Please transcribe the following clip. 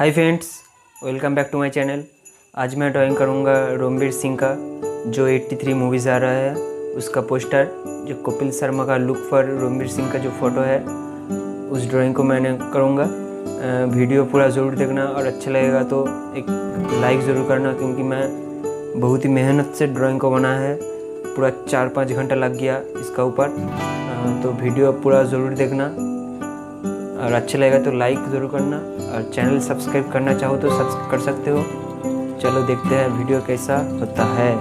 Hi friends, welcome back to my channel. आज मैं drawing करूँगा रणवीर सिंह का जो 83 मूवीज़ आ रहा है उसका पोस्टर, जो कपिल शर्मा का लुक फॉर रणवीर सिंह का जो फ़ोटो है उस ड्राइंग को मैंने करूँगा। वीडियो पूरा ज़रूर देखना और अच्छा लगेगा तो एक लाइक ज़रूर करना, क्योंकि मैं बहुत ही मेहनत से ड्राइंग को बना है। पूरा 4-5 घंटा लग गया इसका ऊपर। तो वीडियो पूरा ज़रूर देखना और अच्छा लगेगा तो लाइक ज़रूर करना, और चैनल सब्सक्राइब करना चाहो तो सब्सक्राइब कर सकते हो। चलो देखते हैं वीडियो कैसा होता है।